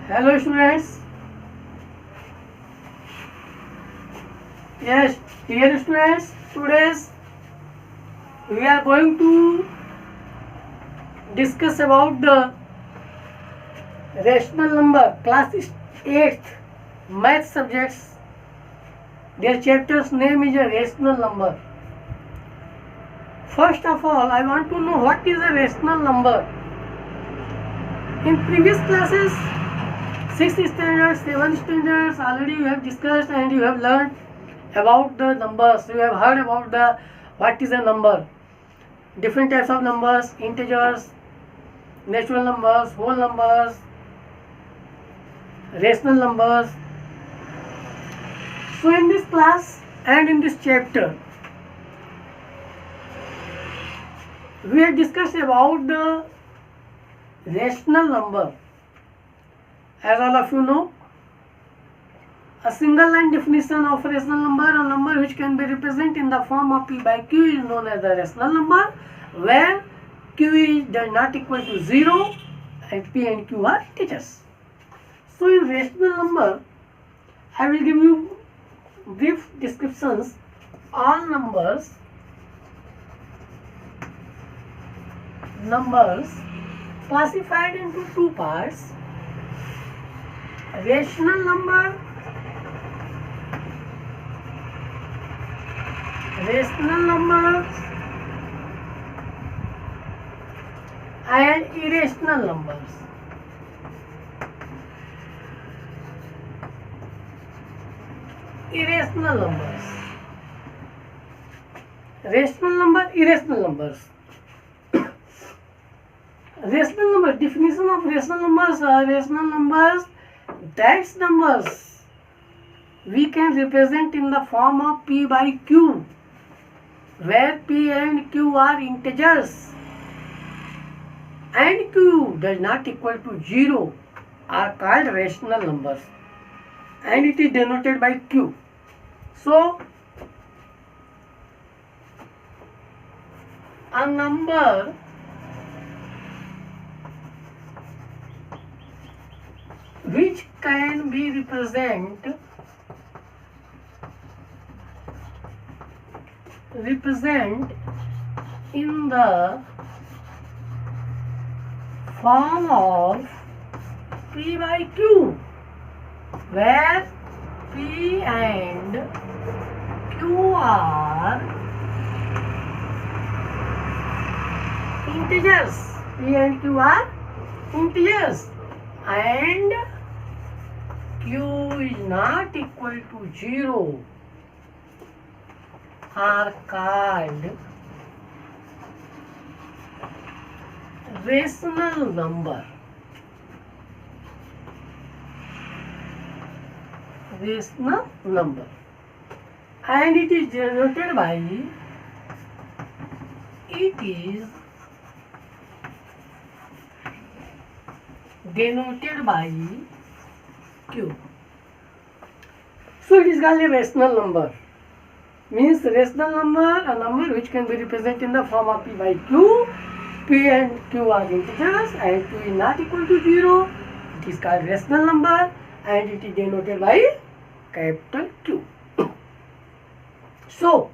Hello students. Yes, dear students, today we are going to discuss about the rational number class 8th math subjects. Their chapter's name is a rational number. First of all, I want to know what is a rational number. In previous classes, 6th standard, 7th standards, already you have discussed and you have learned about the numbers. You have heard about the what is a number, different types of numbers, integers, natural numbers, whole numbers, rational numbers. So in this class and in this chapter, we have discussed about the rational number. As all of you know, a single line definition of a rational number, a number which can be represented in the form of p by q, is known as the rational number, where q does not equal to 0 and p and q are integers. So in rational number, I will give you brief descriptions. All numbers classified into two parts: rational number and irrational numbers. Irrational numbers. Rational number, irrational numbers. Rational number, definition of rational numbers are rational numbers, that's numbers we can represent in the form of p by q, where p and q are integers and q does not equal to 0 are called rational numbers, and it is denoted by q. So a number which can be represent in the form of p by q, where p and q are integers, and q is not equal to 0 are called rational number. And it is denoted by q. So it is called a rational number. Means rational number, a number which can be represented in the form of p by q. P and q are integers and q is not equal to 0. It is called rational number and it is denoted by capital Q. So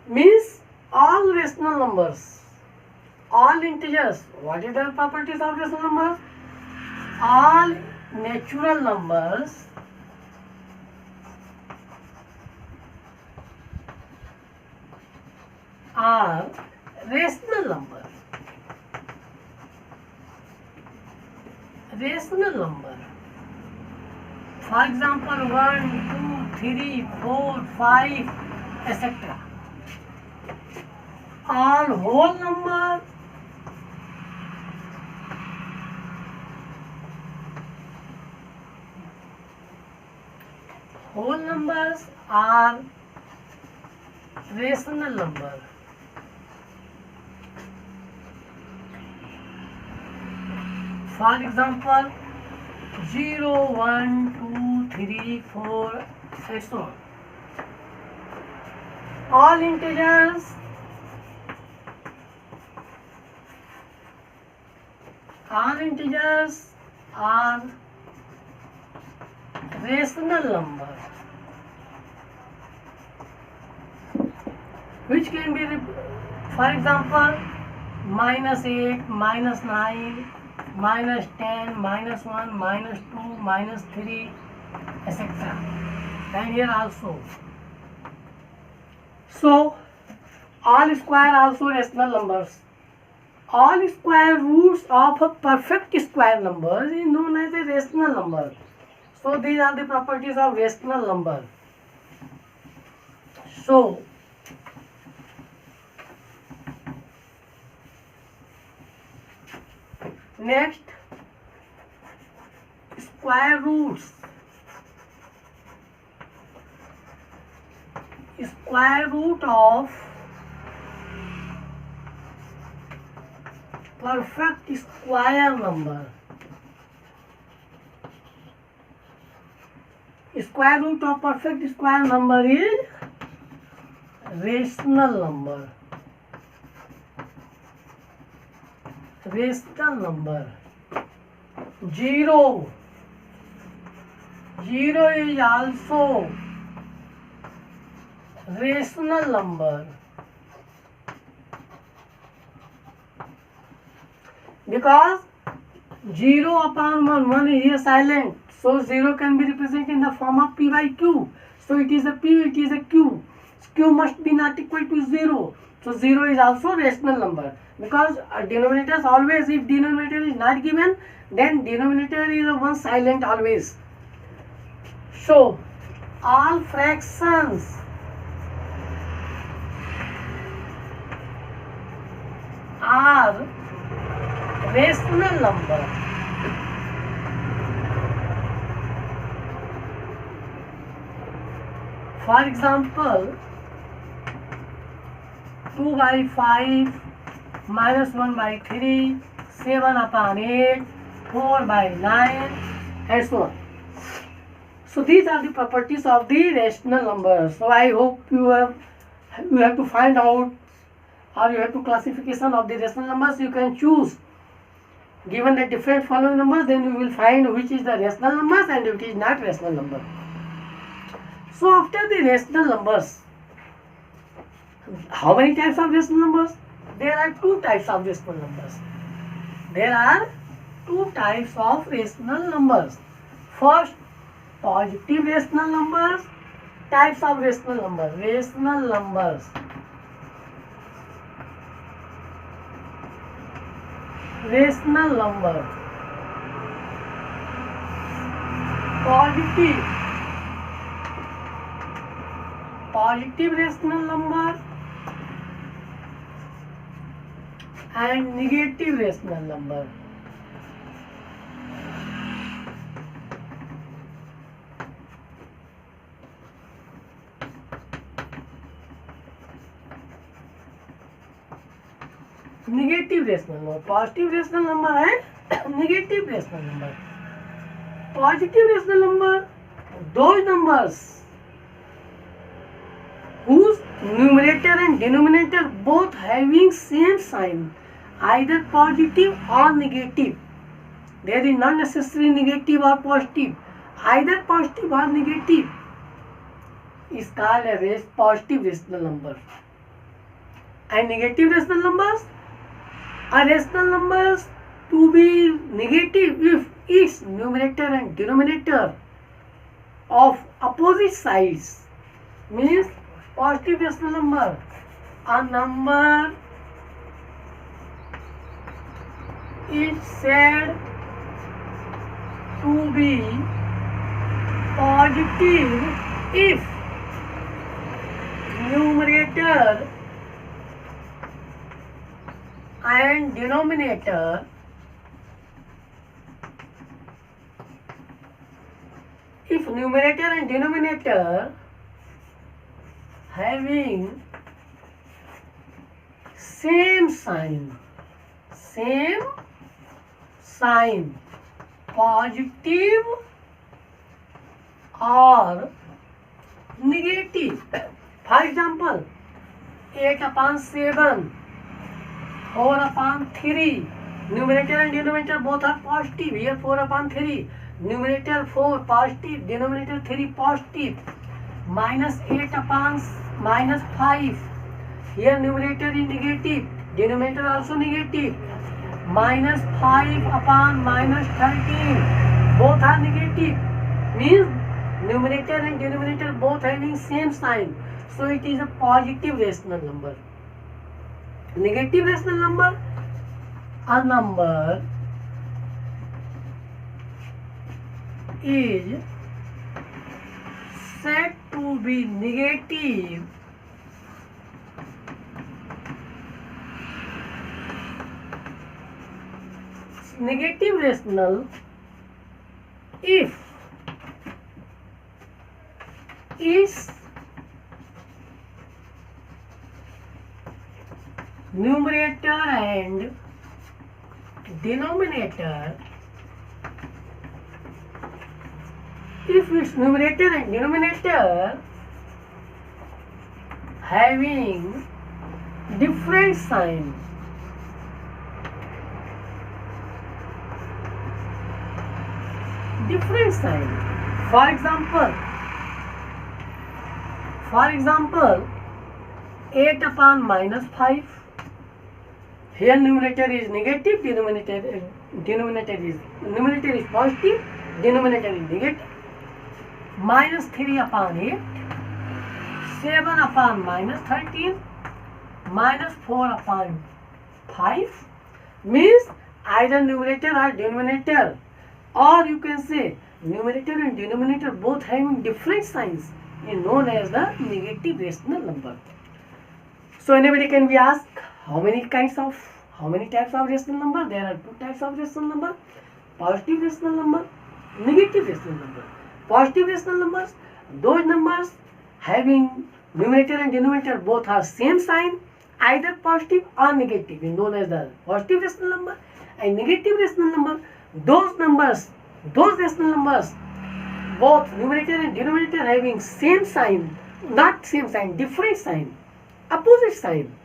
means all rational numbers, all integers. What is the properties of rational numbers? All natural numbers are rational numbers. For example, 1, 2, 3, 4, 5, etc. All whole numbers are rational numbers. For example, 0, 1, 2, 3, 4, and so on. All integers are rational number which can be, for example, -8, -9, -10, -1, -2, -3, etc. And here also. So all square also rational numbers. All square roots of a perfect square number is known as a rational number. So these are the properties of rational number. So next, square roots. Square root of perfect square number. Square root of perfect square number is rational number. Rational number. 0. 0 is also rational number. Because 0 upon 1, 1 is here silent. So 0 can be represented in the form of p by q. So it is a p, it is a q. Q must be not equal to 0. So 0 is also rational number. Because denominators always, if denominator is not given, then denominator is a one silent always. So all fractions are rational number. For example, 2 by 5, -1 by 3, 7 upon 8, 4 by 9, and so on. So these are the properties of the rational numbers. So I hope you have to find out, or you have to classification of the rational numbers. You can choose. Given the different following numbers, then you will find which is the rational numbers and which is not rational number. So after the rational numbers, how many types of rational numbers? There are two types of rational numbers. There are two types of rational numbers. First, positive rational numbers. Types of rational numbers. Rational numbers. Rational number. Positive rational number and negative rational number. Negative rational number, positive rational number and negative rational number. Positive rational number, those numbers whose numerator and denominator both having same sign, either positive or negative. There is not necessarily negative or positive. Either positive or negative is called a positive rational number. And negative rational numbers are rational numbers to be negative if its numerator and denominator of opposite sides. Means positive rational number, a number is said to be positive if numerator and denominator having same sign, positive or negative. For example, 8 upon 7, 4 upon 3, Numerator and denominator both are positive. Here 4 upon 3. Numerator 4 positive. Denominator 3 positive. Minus 8 upon minus 5. Here numerator is negative. Denominator also negative. Minus 5 upon minus 13. Both are negative. Means numerator and denominator both having same sign. So it is a positive rational number. Negative rational number, a number is said to be negative rational if its numerator and denominator, if its numerator and denominator having different sign, for example 8 upon minus 5. Here numerator is negative, numerator is positive, denominator is negative. Minus 3 upon 8, 7 upon minus 13, minus 4 upon 5, means either numerator or denominator, or you can say numerator and denominator both having different signs, is known as the negative rational number. So anybody can be asked, how many types of rational number? There are two types of rational number: positive rational number, negative rational number. Positive rational numbers, those numbers having numerator and denominator both have same sign, either positive or negative, is known as the positive rational number. And negative rational number, those rational numbers both numerator and denominator having same sign, not same sign, different sign, opposite sign.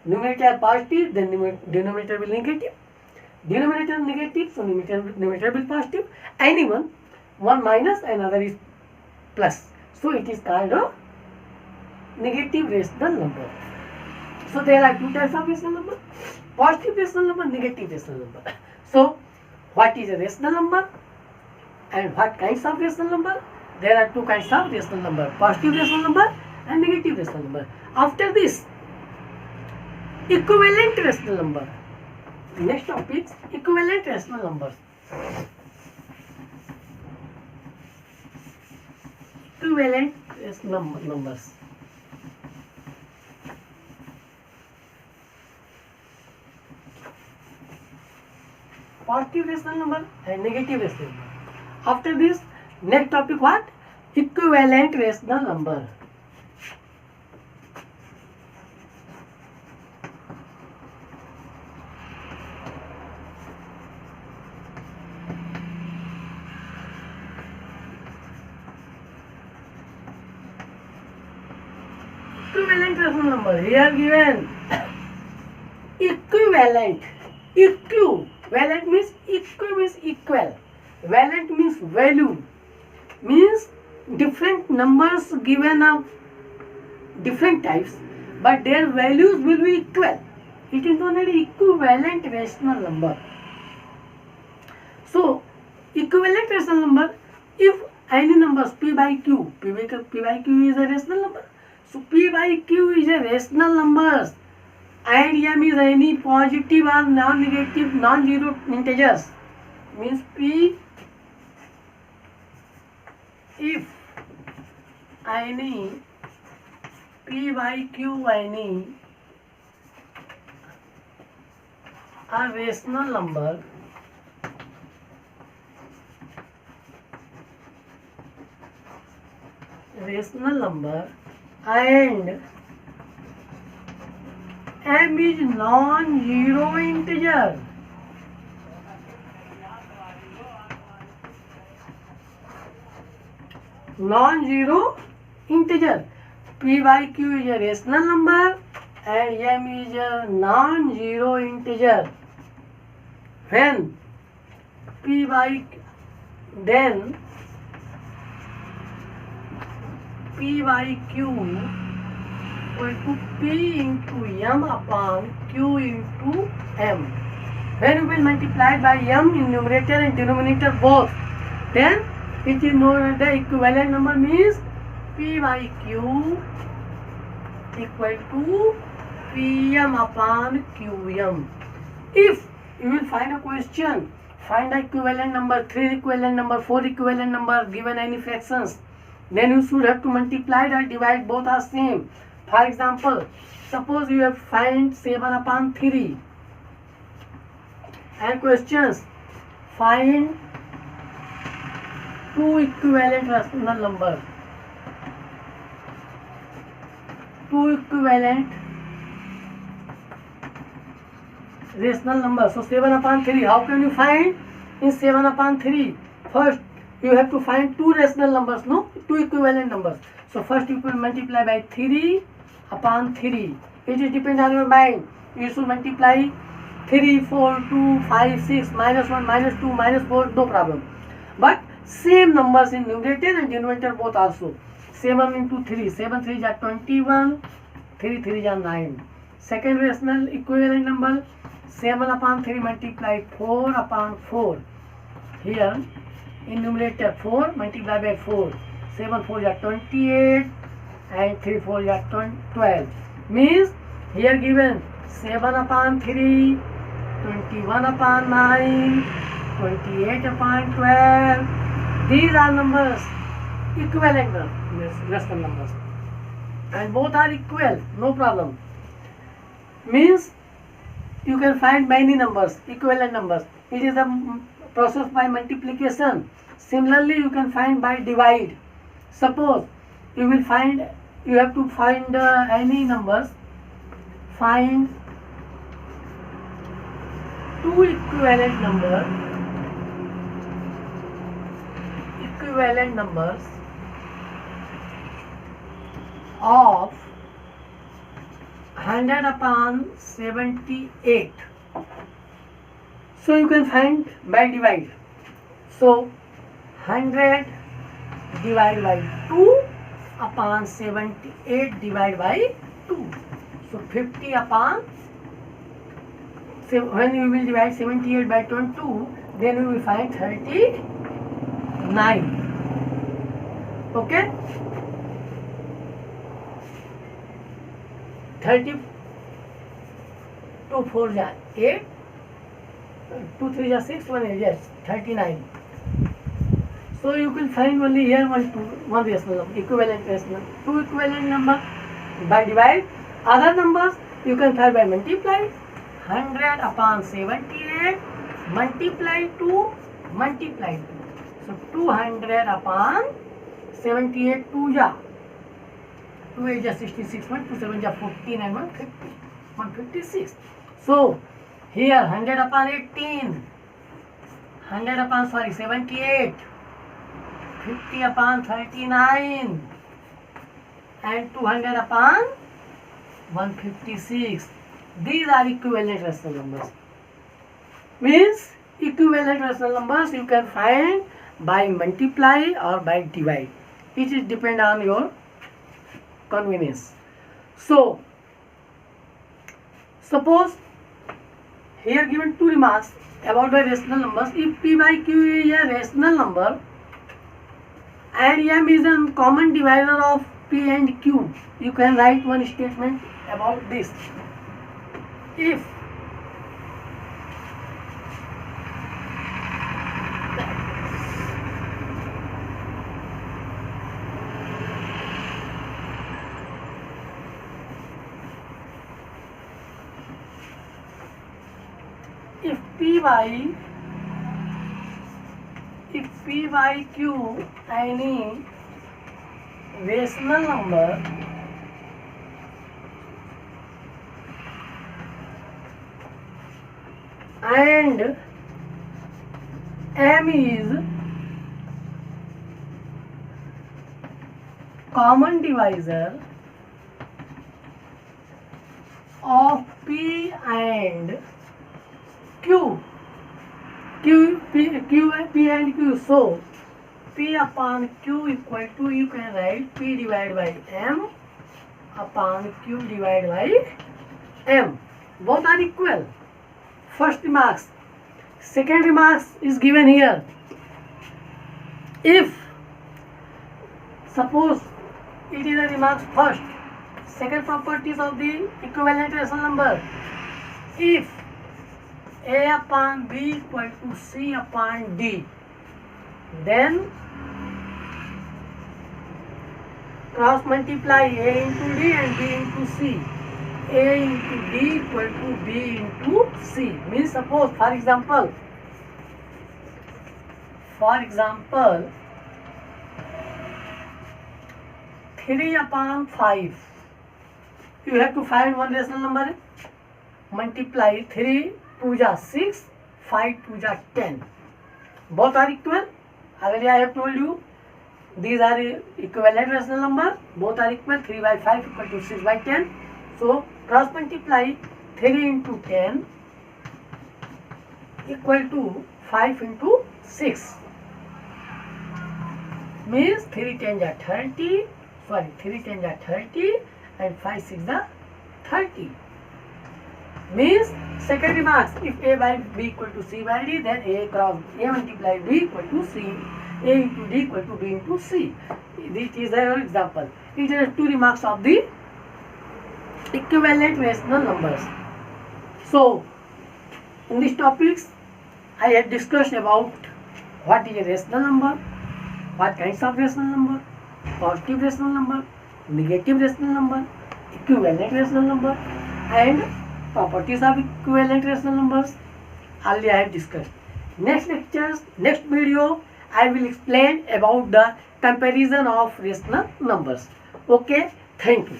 Numerator positive, then denominator will negative. Denominator negative, so numerator will positive. Anyone, one minus, another is plus. So it is called a negative rational number. So there are two types of rational number: positive rational number, negative rational number. So what is a rational number and what kinds of rational number? There are two kinds of rational number: positive rational number and negative rational number. After this, equivalent rational number. Next topic, equivalent rational numbers. Equivalent rational numbers. Positive rational number and negative rational number. After this, next topic what? Equivalent rational number. Equivalent rational number. Here given equivalent. Valent means equal. Valent means value. Means different numbers given of different types, but their values will be equal. It is known as equivalent rational number. So equivalent rational number, if any numbers p by q is a rational number. So p by q is a rational numbers, and m is any positive or non-negative non-zero integers. Means p, if any p by q any a rational number, and m is non-zero integer. Non-zero integer. P by q is a rational number and m is a non-zero integer. when P by then P by Q equal to P into M upon Q into M. When you will multiply by M in numerator and denominator both, then it is known as the equivalent number, means P by Q equal to Pm upon Qm. If you will find a question, find the equivalent number, 3 equivalent number, 4 equivalent number given any fractions, then you should have to multiply or divide, both are same. For example, suppose you have find 7 upon 3 and questions find 2 equivalent rational number, 2 equivalent rational number. So 7 upon 3, how can you find in 7 upon 3? First you have to find 2 rational numbers, no, 2 equivalent numbers. So first you will multiply by 3 upon 3. It is depend on your mind. You should multiply 3, 4, 2, 5, 6, minus 1, minus 2, minus 4, no problem. But same numbers in numerator and denominator both also. 7 into 3, 7 3 is 21, 3 3 is 9. Second rational equivalent number, 7 upon 3 multiply 4 upon 4. Here in numerator 4 multiply by 4. 7 4 is 28 and 3 4 is 12. Means here given 7 upon 3, 21 upon 9, 28 upon 12. These are numbers, equivalent rational numbers, and both are equal, no problem. Means you can find many numbers, equivalent numbers. It is a process by multiplication. Similarly, you can find by divide. Suppose you will find, you have to find any numbers, find 2 equivalent numbers of 100 upon 78. So you can find by divide. So 100 divided by 2 upon 78 divided by 2. So 50 upon, when you will divide 78 by 22, then you will find 39. Okay? 32 4 is 8, 2 3 is 6, 1 is, yes, 39. So you will find only here one rational number, equivalent rational, 2 equivalent number by divide. Other numbers you can find by multiply. 100 upon 78 multiply 2 multiply 2. So 200 upon 78, 2 ja 2 is 66, 1 2 7 is 14 and 150, 156. So here 100 upon 18, 100 upon 78, 50 upon 39 and 200 upon 156. These are equivalent rational numbers. Means equivalent rational numbers you can find by multiply or by divide. It is depend on your convenience. So suppose here given 2 remarks about the rational numbers. If P by Q is a rational number and M is a common divisor of P and Q, you can write one statement about this. If P by Q any rational number and M is common divisor of P and Q, P and Q. So P upon Q equal to, you can write P divided by M upon Q divided by M. Both are equal. First remarks. Second remarks is given here. If suppose it is a remarks first, second properties of the equivalent rational number. If A upon B equal to C upon D, then cross multiply A into D and B into C. A into D equal to B into C. Means suppose, for example, 3 upon 5. You have to find one rational number. Multiply 3 2 ja 6, 5 2 ja 10. Both are equal. Already I have told you. These are equivalent rational number. Both are equal. 3 by 5 equal to 6 by 10. So cross multiply 3 into 10 equal to 5 into 6. Means 3 10 are 30. Sorry, 3 10 are 30 and 5 6 are 30. Means second remarks, if A by B equal to C by D, then A cross A multiply B equal to C, A into D equal to B into C. This is our example. These are two remarks of the equivalent rational numbers. So in these topics I have discussed about what is a rational number, what kinds of rational number, positive rational number, negative rational number, equivalent rational number, and properties of equivalent rational numbers. Earlier I have discussed. Next lectures, next video, I will explain about the comparison of rational numbers. Okay, thank you.